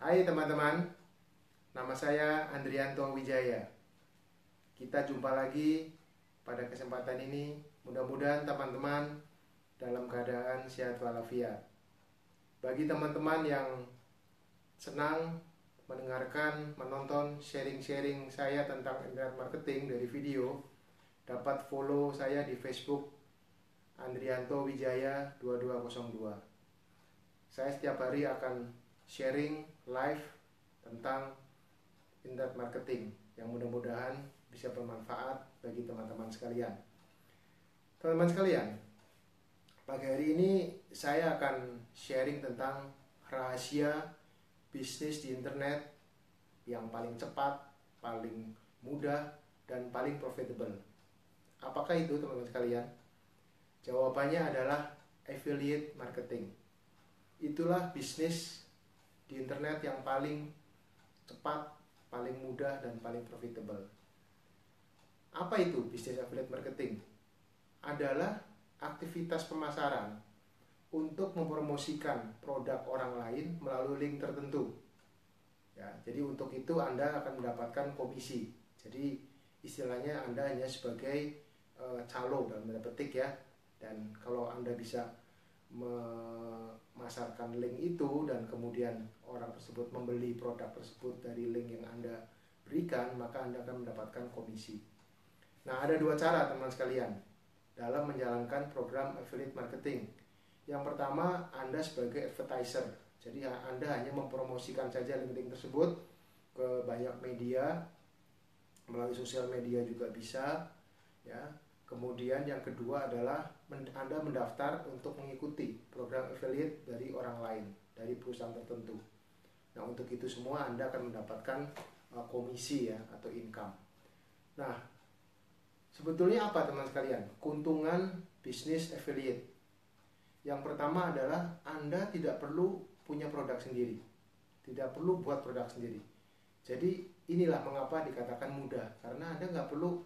Hai teman-teman, nama saya Andrianto Wijaya. Kita jumpa lagi pada kesempatan ini. Mudah-mudahan teman-teman dalam keadaan sehat walafiat. Bagi teman-teman yang senang mendengarkan, menonton sharing-sharing saya tentang internet marketing dari video, dapat follow saya di Facebook Andrianto Wijaya 2202. Saya setiap hari akan sharing live tentang internet marketing yang mudah-mudahan bisa bermanfaat bagi teman-teman sekalian. Teman-teman sekalian, pagi hari ini saya akan sharing tentang rahasia bisnis di internet yang paling cepat, paling mudah, dan paling profitable. Apakah itu teman-teman sekalian? Jawabannya adalah affiliate marketing. Itulah bisnis di internet yang paling cepat, paling mudah, dan paling profitable. Apa itu bisnis affiliate marketing? Adalah aktivitas pemasaran untuk mempromosikan produk orang lain melalui link tertentu. Ya, jadi untuk itu Anda akan mendapatkan komisi. Jadi istilahnya Anda hanya sebagai calo dalam tanda petik ya. Dan kalau Anda bisa memasarkan link itu dan kemudian orang tersebut membeli produk tersebut dari link yang Anda berikan, maka Anda akan mendapatkan komisi. Nah, ada dua cara teman sekalian dalam menjalankan program affiliate marketing. Yang pertama, Anda sebagai advertiser. Jadi Anda hanya mempromosikan saja link-link tersebut ke banyak media, melalui sosial media juga bisa ya. Kemudian yang kedua adalah Anda mendaftar untuk mengikuti program affiliate dari orang lain, dari perusahaan tertentu. Nah, untuk itu semua Anda akan mendapatkan komisi ya, atau income. Nah, sebetulnya apa teman sekalian keuntungan bisnis affiliate? Yang pertama adalah Anda tidak perlu punya produk sendiri, tidak perlu buat produk sendiri. Jadi inilah mengapa dikatakan mudah, karena Anda nggak perlu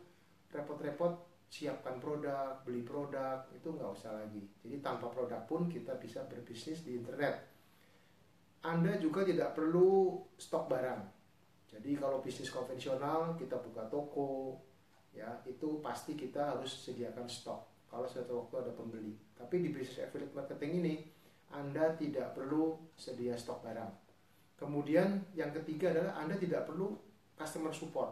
repot-repot siapkan produk, beli produk, itu nggak usah lagi. Jadi tanpa produk pun kita bisa berbisnis di internet. Anda juga tidak perlu stok barang. Jadi kalau bisnis konvensional kita buka toko, ya itu pasti kita harus sediakan stok kalau suatu waktu ada pembeli. Tapi di bisnis affiliate marketing ini Anda tidak perlu sedia stok barang. Kemudian yang ketiga adalah Anda tidak perlu customer support.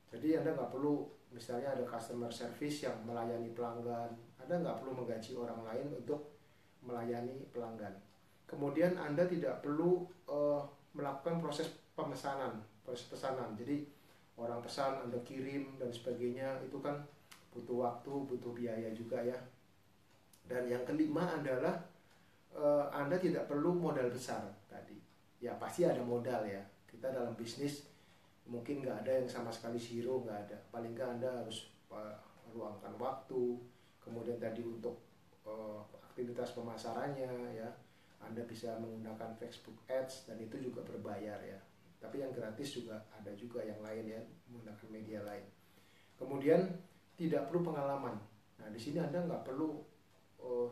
Jadi Anda nggak perlu misalnya ada customer service yang melayani pelanggan. Anda nggak perlu menggaji orang lain untuk melayani pelanggan. Kemudian Anda tidak perlu melakukan proses pemesanan, proses pesanan. Jadi orang pesan Anda kirim dan sebagainya, itu kan butuh waktu, butuh biaya juga ya. Dan yang kelima adalah Anda tidak perlu modal besar tadi. Ya pasti ada modal ya. Kita dalam bisnis mungkin nggak ada yang sama sekali zero, nggak ada. Paling nggak Anda harus meluangkan waktu. Kemudian tadi untuk aktivitas pemasarannya ya, Anda bisa menggunakan Facebook Ads dan itu juga berbayar ya. Tapi yang gratis juga ada juga yang lain ya, menggunakan media lain. Kemudian tidak perlu pengalaman. Nah di sini Anda nggak perlu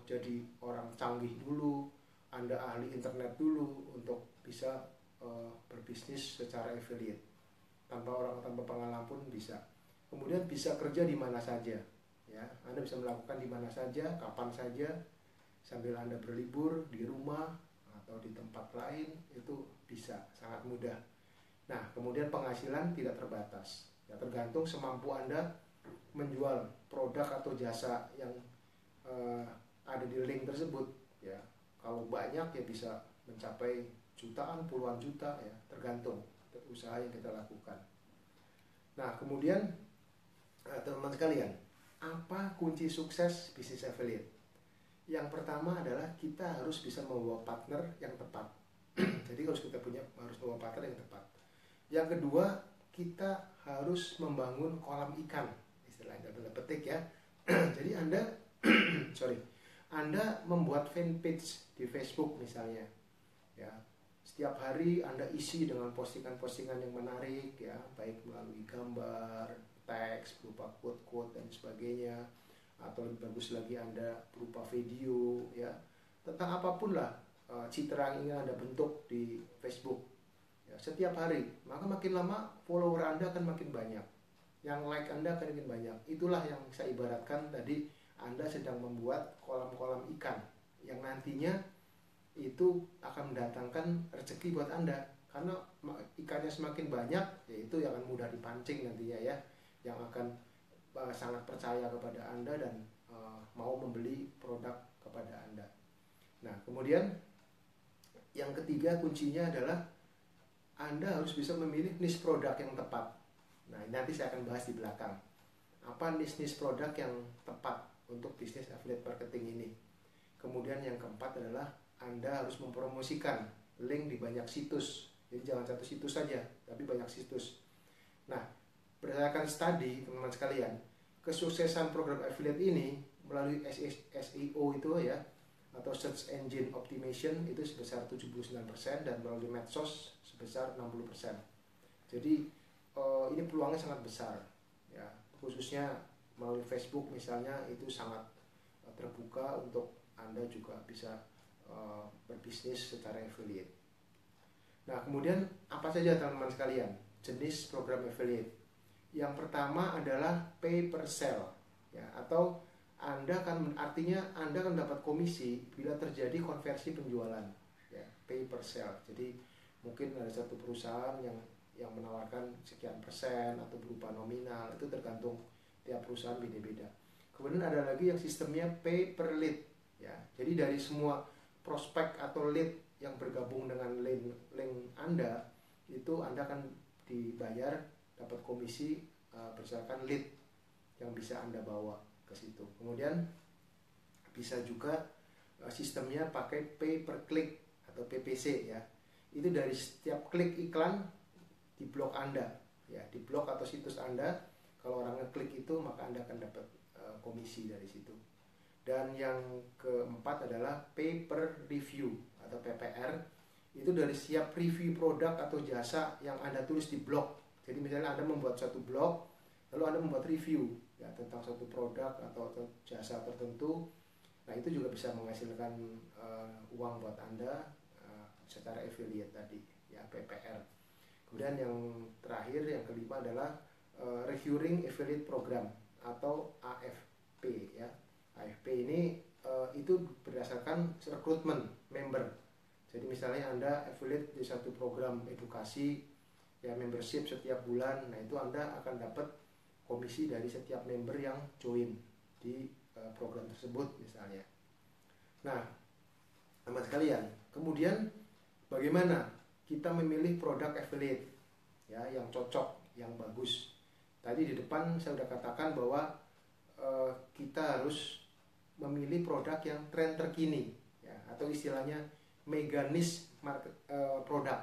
jadi orang canggih dulu, Anda ahli internet dulu untuk bisa berbisnis secara affiliate. Tanpa pengalaman pun bisa. Kemudian bisa kerja di mana saja ya. Anda bisa melakukan di mana saja, kapan saja, sambil Anda berlibur di rumah atau di tempat lain, itu bisa, sangat mudah. Nah, kemudian penghasilan tidak terbatas ya, tergantung semampu Anda menjual produk atau jasa yang ada di link tersebut ya. Kalau banyak ya bisa mencapai jutaan, puluhan juta ya, tergantung usaha yang kita lakukan. Nah, kemudian teman-teman sekalian, apa kunci sukses bisnis affiliate? Yang pertama adalah kita harus bisa membawa partner yang tepat. Jadi harus kita harus membawa partner yang tepat. Yang kedua, kita harus membangun kolam ikan, istilahnya dalam petik ya. Jadi Anda membuat fanpage di Facebook misalnya ya. Setiap hari Anda isi dengan postingan-postingan yang menarik ya, baik melalui gambar, teks berupa quote-quote dan sebagainya, atau lebih bagus lagi Anda berupa video ya, tentang apapun lah citra yang ingin Anda bentuk di Facebook. ya, setiap hari, maka makin lama follower Anda akan makin banyak, yang like Anda akan makin banyak. Itulah yang saya ibaratkan tadi, Anda sedang membuat kolam-kolam ikan yang nantinya itu akan mendatangkan rezeki buat Anda, karena ikannya semakin banyak, yaitu yang akan mudah dipancing nantinya ya, yang akan sangat percaya kepada Anda dan mau membeli produk kepada Anda. Nah, kemudian yang ketiga kuncinya adalah Anda harus bisa memilih niche produk yang tepat. Nah, nanti saya akan bahas di belakang. Apa niche produk yang tepat untuk bisnis affiliate marketing ini. Kemudian yang keempat adalah Anda harus mempromosikan link di banyak situs. Jadi jangan satu situs saja, tapi banyak situs. Nah, berdasarkan studi teman-teman sekalian, kesuksesan program affiliate ini melalui SEO itu ya, atau Search Engine Optimization itu sebesar 79% dan melalui medsos sebesar 60%. Jadi ini peluangnya sangat besar ya, khususnya melalui Facebook misalnya, itu sangat terbuka untuk Anda juga bisa berbisnis secara affiliate. Nah, kemudian apa saja teman-teman sekalian jenis program affiliate? Yang pertama adalah pay per sale ya, atau Anda akan dapat komisi bila terjadi konversi penjualan ya, pay per sale. Jadi mungkin ada satu perusahaan yang menawarkan sekian persen atau berupa nominal, itu tergantung tiap perusahaan beda-beda. Kemudian ada lagi yang sistemnya pay per lead ya. Jadi dari semua prospek atau lead yang bergabung dengan link Anda, itu Anda akan dibayar, dapat komisi berdasarkan lead yang bisa Anda bawa ke situ. Kemudian bisa juga sistemnya pakai pay per click atau PPC ya. Itu dari setiap klik iklan di blog Anda ya, di blog atau situs Anda, kalau orang ngeklik itu maka Anda akan dapat komisi dari situ. Dan yang keempat adalah pay per review atau PPR. Itu dari setiap review produk atau jasa yang Anda tulis di blog. Jadi misalnya Anda membuat satu blog, lalu Anda membuat review ya tentang suatu produk atau jasa tertentu. Nah, itu juga bisa menghasilkan uang buat Anda secara affiliate tadi ya, PPR. Kemudian yang terakhir, yang kelima adalah recurring affiliate program atau AFP ya. AFP ini itu berdasarkan rekrutmen member. Jadi misalnya Anda affiliate di satu program edukasi ya, membership setiap bulan, nah itu Anda akan dapat komisi dari setiap member yang join di program tersebut misalnya. Nah, teman sekalian, kemudian bagaimana kita memilih produk affiliate ya yang cocok, yang bagus. Tadi di depan saya sudah katakan bahwa kita harus memilih produk yang tren terkini ya, atau istilahnya mega niche market produk.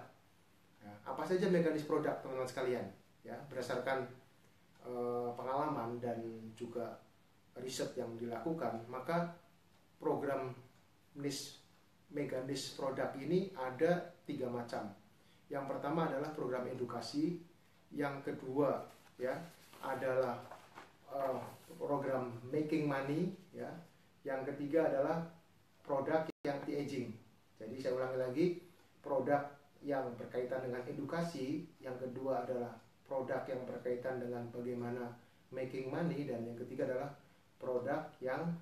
Ya, apa saja mega niche produk teman-teman sekalian ya, berdasarkan pengalaman dan juga riset yang dilakukan, maka program mega niche produk ini ada 3 macam. Yang pertama adalah program edukasi, yang kedua ya adalah program making money ya, yang ketiga adalah produk yang anti-aging. Jadi saya ulangi lagi, produk yang berkaitan dengan edukasi, yang kedua adalah produk yang berkaitan dengan bagaimana making money, dan yang ketiga adalah produk yang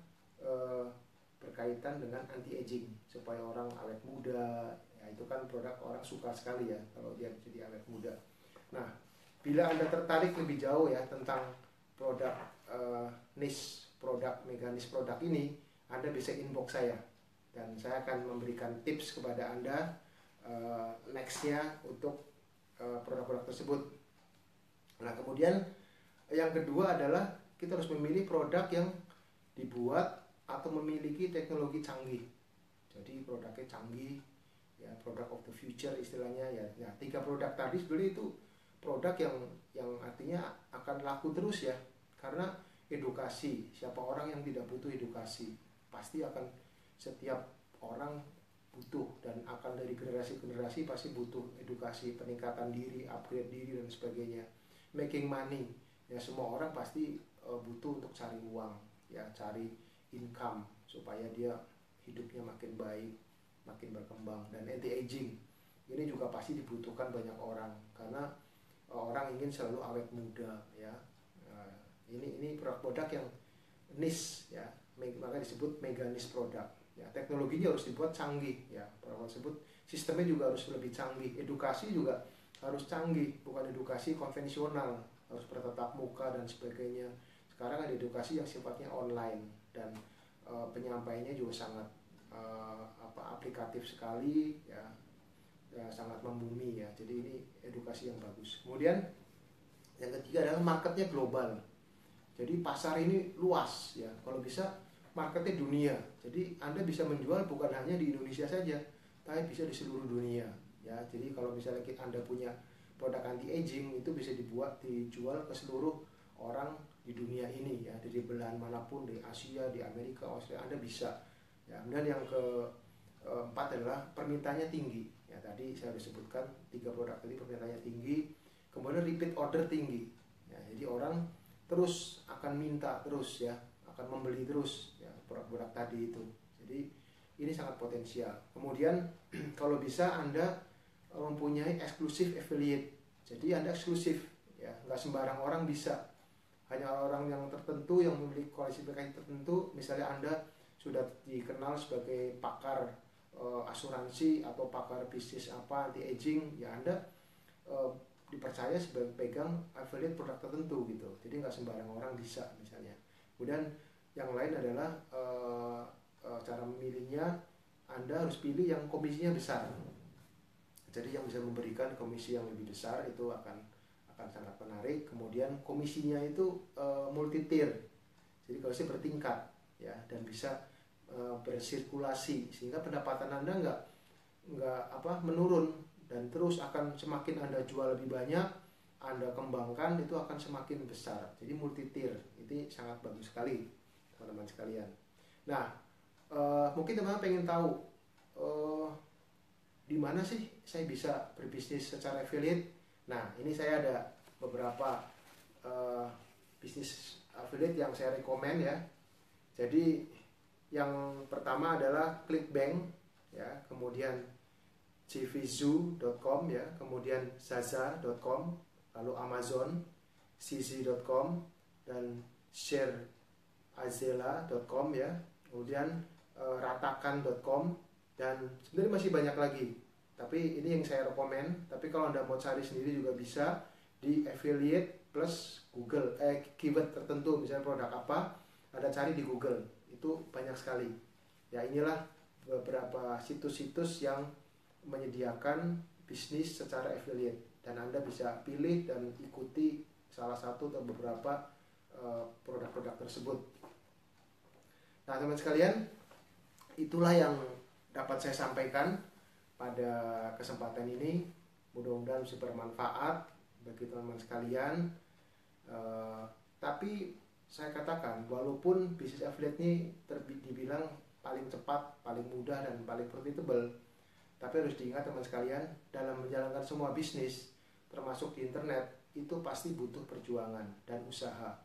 berkaitan dengan anti-aging, supaya orang awet muda ya, itu kan produk orang suka sekali ya kalau dia jadi awet muda. Nah, bila Anda tertarik lebih jauh ya tentang produk niche produk, mega niche produk ini, Anda bisa inbox saya dan saya akan memberikan tips kepada Anda nextnya untuk produk-produk tersebut. Nah, kemudian yang kedua adalah kita harus memilih produk yang dibuat atau memiliki teknologi canggih. Jadi produknya canggih ya, product of the future istilahnya ya. Nah, 3 produk tadi sebenarnya itu produk yang artinya akan laku terus ya, karena edukasi, siapa orang yang tidak butuh edukasi? Pasti akan, setiap orang butuh, dan akan dari generasi ke generasi pasti butuh edukasi, peningkatan diri, upgrade diri dan sebagainya. Making money ya, semua orang pasti butuh untuk cari uang ya, cari income supaya dia hidupnya makin baik, makin berkembang. Dan anti aging Ini juga pasti dibutuhkan banyak orang karena orang ingin selalu awet muda ya. Ini produk-produk yang niche ya, maka disebut mega niche produk. Ya, teknologinya harus dibuat canggih ya, produk tersebut sistemnya juga harus lebih canggih, edukasi juga harus canggih, bukan edukasi konvensional harus bertatap muka dan sebagainya. Sekarang ada edukasi yang sifatnya online dan penyampaiannya juga sangat aplikatif sekali ya, sangat membumi ya. Jadi ini edukasi yang bagus. Kemudian yang ketiga adalah marketnya global. Jadi pasar ini luas ya, kalau bisa marketnya dunia. Jadi Anda bisa menjual bukan hanya di Indonesia saja, tapi bisa di seluruh dunia ya. Jadi kalau misalnya Anda punya produk anti aging, itu bisa dijual ke seluruh orang di dunia ini ya, dari belahan manapun, di Asia, di Amerika, Australia, Anda bisa ya. Kemudian yang keempat adalah permintaannya tinggi ya. Tadi saya sudah sebutkan 3 produk tadi permintaannya tinggi, kemudian repeat order tinggi ya. Jadi orang terus akan minta terus ya, akan membeli terus ya produk-produk tadi itu. Jadi ini sangat potensial. Kemudian kalau bisa Anda mempunyai eksklusif affiliate. Jadi Anda eksklusif ya, nggak sembarang orang bisa. Hanya orang yang tertentu yang memiliki kualifikasi tertentu. Misalnya Anda sudah dikenal sebagai pakar asuransi atau pakar bisnis anti aging ya, Anda dipercaya sebagai pegang affiliate produk tertentu gitu. Jadi nggak sembarang orang bisa misalnya. Kemudian yang lain adalah cara memilihnya, Anda harus pilih yang komisinya besar. Jadi yang bisa memberikan komisi yang lebih besar itu akan sangat menarik. Kemudian komisinya itu multi tier. Jadi kalau saya bertingkat ya, dan bisa bersirkulasi sehingga pendapatan Anda nggak menurun, dan terus akan semakin Anda jual lebih banyak, Anda kembangkan, itu akan semakin besar. Jadi multi tier ini sangat bagus sekali teman-teman sekalian. Nah, mungkin teman-teman pengen tahu di mana sih saya bisa berbisnis secara affiliate. Nah, ini saya ada beberapa bisnis affiliate yang saya rekomen ya. Jadi yang pertama adalah ClickBank ya, kemudian cvzoo.com ya, kemudian zaza.com, lalu Amazon, cz.com, dan shareazela.com ya, kemudian ratakan.com, dan sebenarnya masih banyak lagi. Tapi ini yang saya rekomen. Tapi kalau Anda mau cari sendiri juga bisa di affiliate plus Google, keyword tertentu, misalnya produk apa, Anda cari di Google, itu banyak sekali. Ya, inilah beberapa situs-situs yang menyediakan bisnis secara affiliate, dan Anda bisa pilih dan ikuti salah satu atau beberapa produk-produk tersebut. Nah, teman sekalian, itulah yang dapat saya sampaikan pada kesempatan ini. Mudah-mudahan bisa bermanfaat bagi teman-teman sekalian. Tapi saya katakan, walaupun bisnis affiliate ini dibilang paling cepat, paling mudah, dan paling profitable, tapi harus diingat teman sekalian, dalam menjalankan semua bisnis, termasuk di internet, itu pasti butuh perjuangan dan usaha.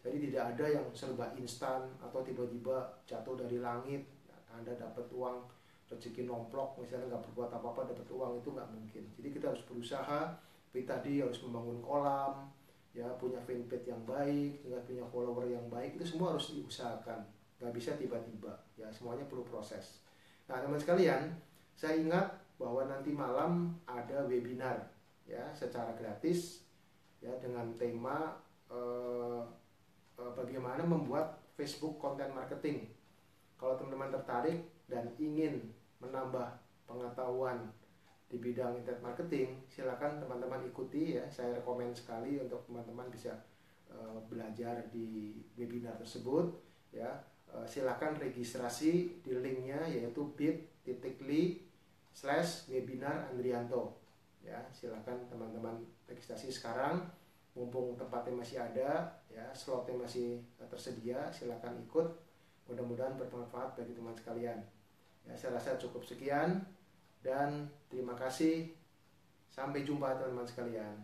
Jadi tidak ada yang serba instan atau tiba-tiba jatuh dari langit, Anda dapat uang, rezeki nomplok, misalnya nggak berbuat apa-apa dapat uang, itu nggak mungkin. Jadi kita harus berusaha. Seperti tadi harus membangun kolam, ya, punya fanpage yang baik, juga punya follower yang baik, itu semua harus diusahakan. Nggak bisa tiba-tiba, ya, semuanya perlu proses. Nah, teman sekalian, saya ingat bahwa nanti malam ada webinar ya secara gratis ya, dengan tema bagaimana membuat Facebook content marketing. Kalau teman-teman tertarik dan ingin menambah pengetahuan di bidang internet marketing, silakan teman-teman ikuti ya. Saya rekomen sekali untuk teman-teman bisa belajar di webinar tersebut ya. Silakan registrasi di linknya, yaitu bit.ly/webinar Andrianto ya. Silakan teman-teman registrasi sekarang, mumpung tempatnya masih ada ya, slotnya masih tersedia. Silakan ikut, mudah-mudahan bermanfaat bagi teman sekalian ya. Saya rasa cukup sekian dan terima kasih. Sampai jumpa teman-teman sekalian.